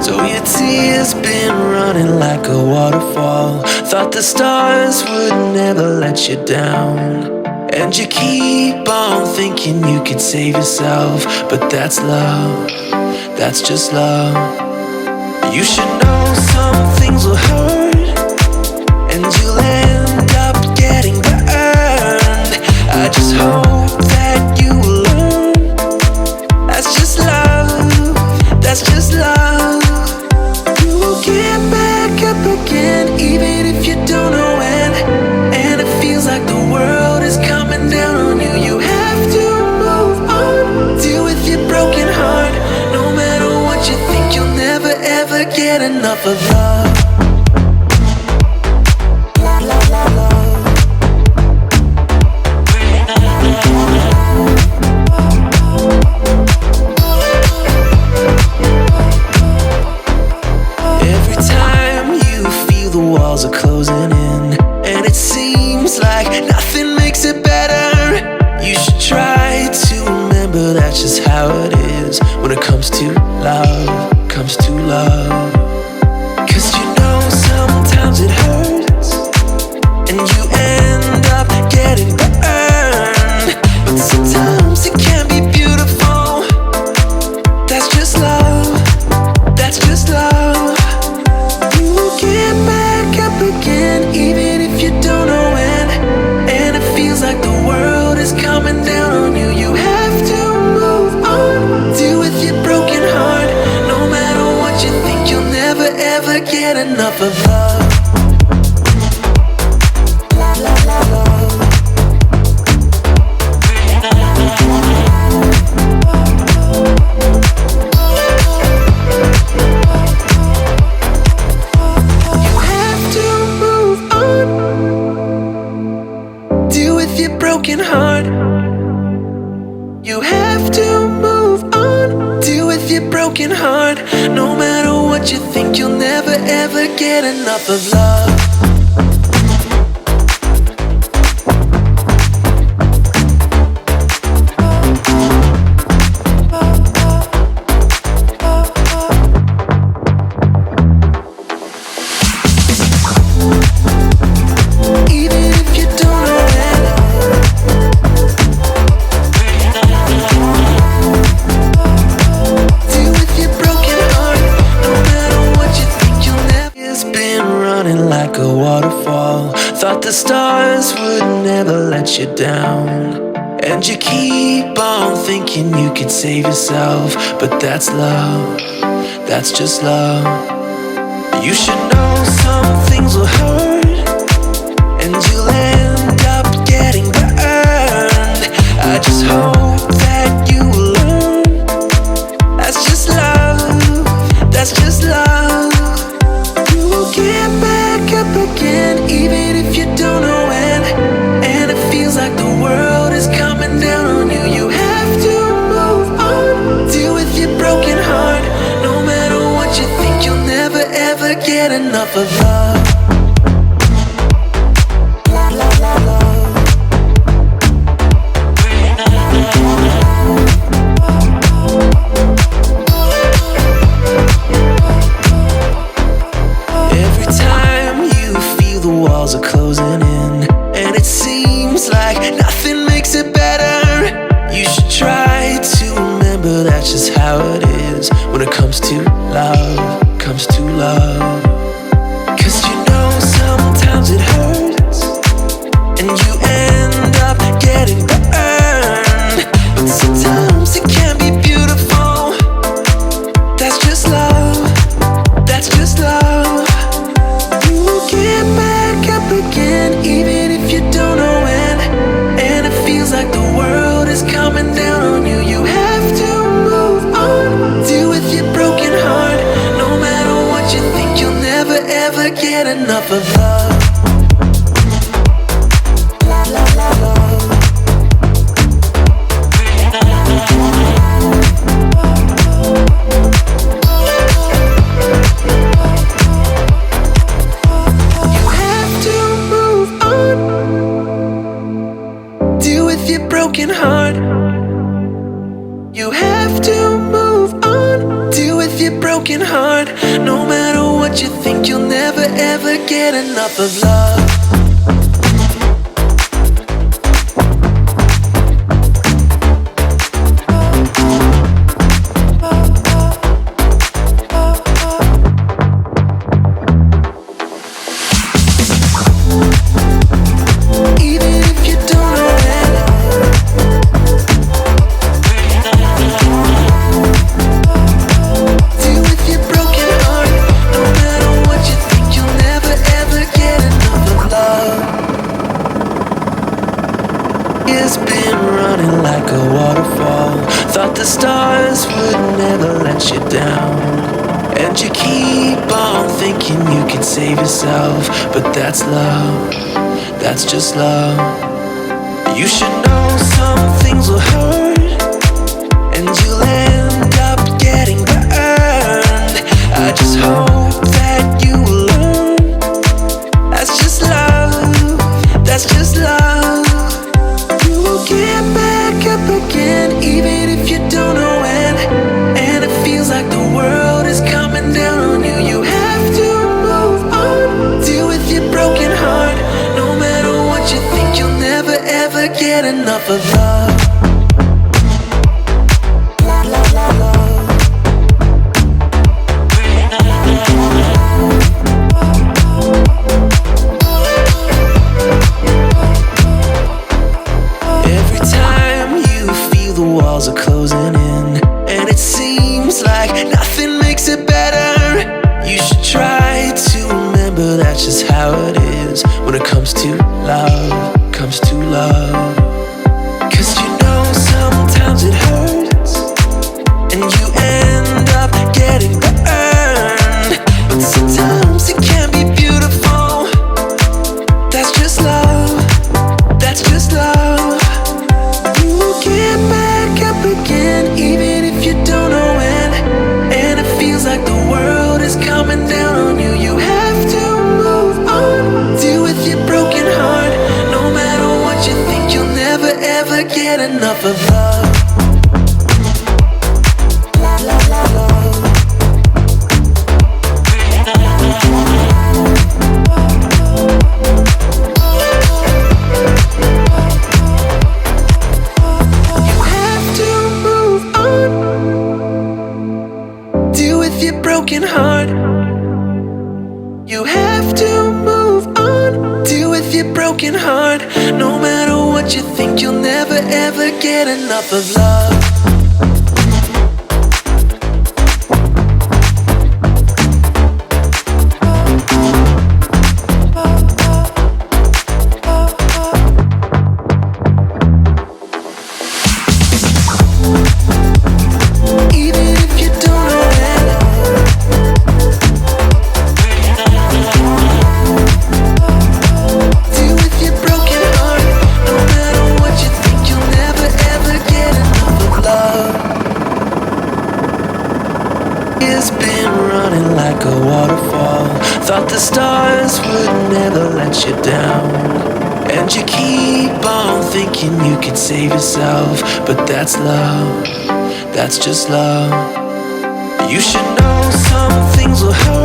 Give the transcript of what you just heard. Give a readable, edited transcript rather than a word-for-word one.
So your tears been running like a waterfall. Thought the stars would never let you down. And you keep on thinking you could save yourself. But that's love, that's just love. You should know some things will hurt, and you'll end up getting burned. I just hope that you will learn. That's just love, that's just love. You will get back up again, even if you don't know when. And it feels like the world is coming down on you. You have to move on, deal with your broken heart. No matter what you think, you'll never ever get enough of love. Every time you feel the walls are closing in, and it seems like nothing makes it better, you should try to remember that's just how it is when it comes to love, comes to love. Cause you know sometimes it hurts, and you end up getting burned. But sometimes it can be beautiful. That's just love, that's just love. You will get back up again, even if you don't know when. And it feels like the world is coming down on you. You have to move on, deal with your broken heart. No matter what you think, you'll never ever get enough of love. You have to move on, deal with your broken heart. You have to move on, deal with your broken heart. No matter what you think, you'll never ever get enough of love. Even if you don't know when. Deal with your broken heart. No matter what you think, you'll never. It's been running like a waterfall. Thought the stars would never let you down. And you keep on thinking you could save yourself. But that's love, that's just love. You should know some things will hurt, and you'll end up getting burned. I just hope that you will learn. That's just love, that's just love. You will get back up again, even if you don't know when. And it feels like the world is coming down on you. You have to move on, deal with your broken heart. No matter what you think, you'll never ever get enough of love. Every time you feel the walls are closing in, and it seems like nothing makes it better, you should try to remember that's just how it is when it comes to love, comes to love. Cause you know sometimes it hurts, and you end up getting burned. But sometimes it can be beautiful. That's just love, that's just love. You will get back up again, even if you don't know when. And it feels like the world is coming down on you. You have to move on, deal with your broken heart. No matter what you think, you'll never ever get enough of love. You have to move on, deal with your broken heart. You have to move on, deal with your broken broken heart. No matter what you think, you'll never ever get enough of love. The stars would never let you down, and you keep on thinking you can save yourself, but that's love, that's just love. You should know some things will hurt, and you'll end up getting burned. I just hope that you will learn. That's just love, that's just love. You will get back up again, even if you don't know when. And it feels like the world is coming down on you. You have to move on, deal with your broken heart. No matter what you think, you'll never ever get enough of love. Are closing in, and it seems like nothing makes it better. You should try to remember that's just how it is when it comes to love, comes to love. 'Cause you know sometimes it hurts, and you end up getting burned. But sometimes it can be beautiful. That's just love, that's just love. You will get back up again, even if you don't know when. And it feels like the world is coming down on you. You have to move on, deal with your broken heart. No matter what you think, you'll never ever get enough of love. Broken heart. You have to move on, deal with your broken heart. No matter what you think, you'll never ever get enough of love. Thought the stars would never let you down, and you keep on thinking you can save yourself, but that's love, that's just love. You should know some things will hurt,